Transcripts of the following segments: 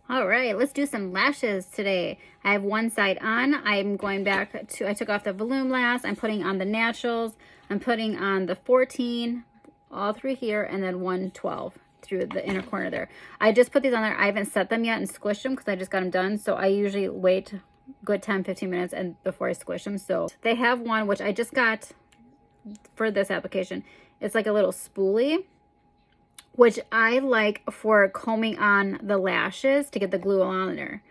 All right, let's do some lashes today. I have one side on. I'm going back to, I took off the volume last. I'm putting on the naturals. I'm putting on the 14, all through here, and then 112 through the inner corner there. I just put these on there. I haven't set them yet and squished them because I just got them done. So I usually wait good 10-15 minutes and before I squish them. So they have one, which I just got for this application. It's like a little spoolie, which I like for combing on the lashes to get the glue on there.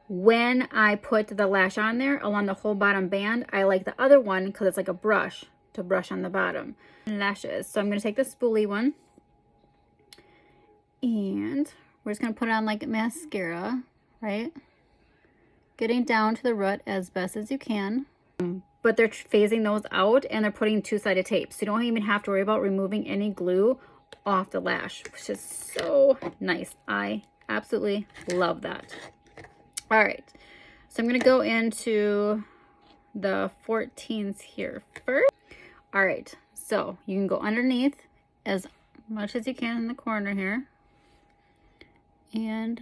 When I put the lash on there along the whole bottom band, I like the other one because it's like a brush to brush on the bottom lashes. So I'm going to take the spoolie one and we're just going to put it on like mascara, right? Getting down to the root as best as you can. But they're phasing those out and they're putting two-sided tape. So you don't even have to worry about removing any glue off the lash, which is so nice. I absolutely love that. All right, so I'm going to go into the 14s here first. All right, so you can go underneath as much as you can in the corner here and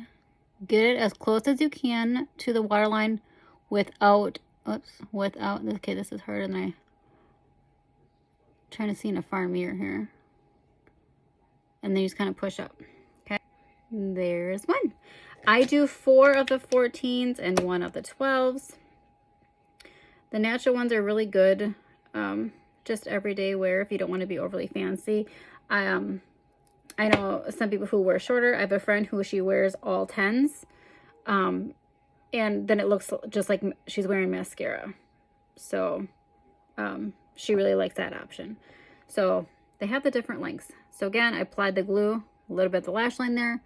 get it as close as you can to the waterline without, okay, this is harder than I'm trying to see in a far mirror here. And then you just kind of push up. Okay, there's one. I do 4 of the 14s and 1 of the 12s. The natural ones are really good, just everyday wear if you don't want to be overly fancy. I know some people who wear shorter. I have a friend who she wears all 10s, and then it looks just like she's wearing mascara. So she really likes that option. So they have the different lengths. So again, I applied the glue, a little bit of the lash line there,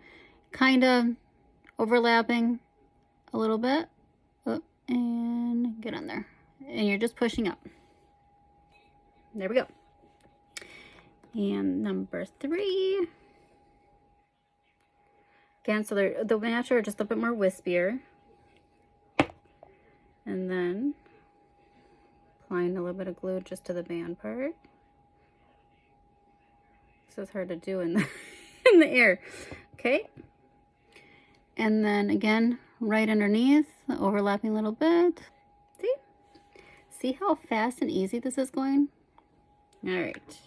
kind of overlapping a little bit, and get on there. And you're just pushing up. There we go. And number 3. Again, so the natural are just a bit more wispier. And then applying a little bit of glue just to the band part. This is hard to do in the in the air. Okay. And then again, right underneath, overlapping a little bit. See how fast and easy this is going? All right.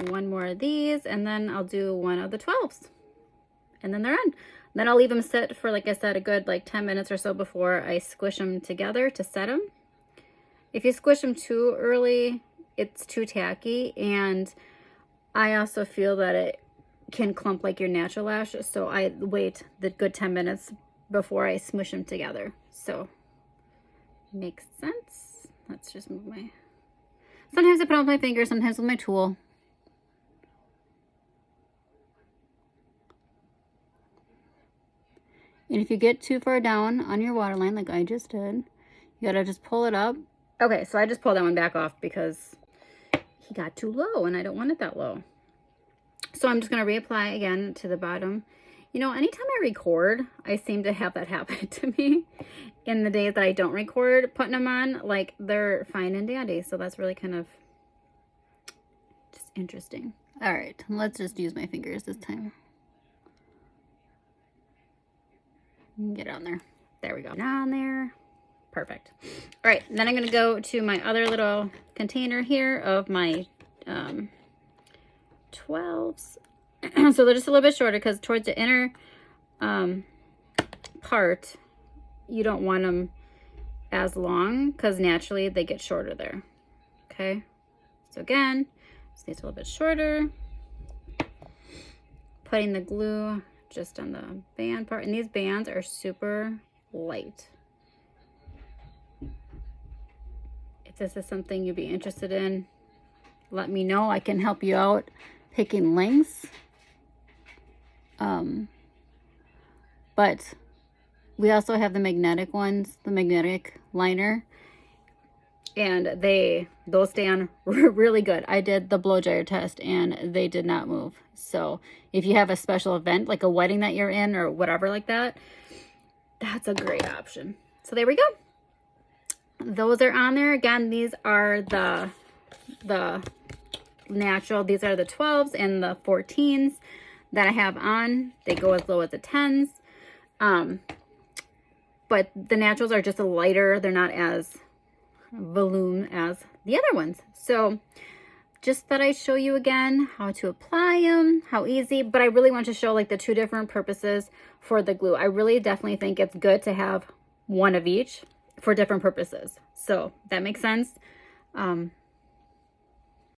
One more of these, and then I'll do 1 of the 12s. And then they're on. Then I'll leave them set for, like I said, a good like 10 minutes or so before I squish them together to set them. If you squish them too early, it's too tacky, and I also feel that it can clump like your natural lash, so I wait the good 10 minutes before I smush them together. So, makes sense. Let's just move my... Sometimes I put it with my finger, sometimes with my tool. And if you get too far down on your waterline, like I just did, you gotta just pull it up. Okay, so I just pulled that one back off because he got too low and I don't want it that low. So I'm just going to reapply again to the bottom. You know, anytime I record, I seem to have that happen to me. In the days that I don't record putting them on, like they're fine and dandy. So that's really kind of just interesting. All right, let's just use my fingers this time. Get on there. There we go. On there. Perfect. All right, then I'm going to go to my other little container here of my 12s. So they're just a little bit shorter because towards the inner part, you don't want them as long because naturally they get shorter there. Okay, so again, just needs a little bit shorter. Putting the glue just on the band part, and these bands are super light. If this is something you'd be interested in, let me know. I can help you out picking lengths. But we also have the magnetic ones, the magnetic liner, and those stay on really good. I did the blow dryer test and they did not move. So if you have a special event like a wedding that you're in or whatever like that, that's a great option. So there we go. Those are on there. Again, these are the natural. These are the 12s and the 14s. that I have on. They go as low as the 10s. But the naturals are just a lighter. They're not as volume as the other ones. So just thought I'd show you again how to apply them, how easy, but I really want to show like the 2 different purposes for the glue. I really definitely think it's good to have one of each for different purposes. So that makes sense.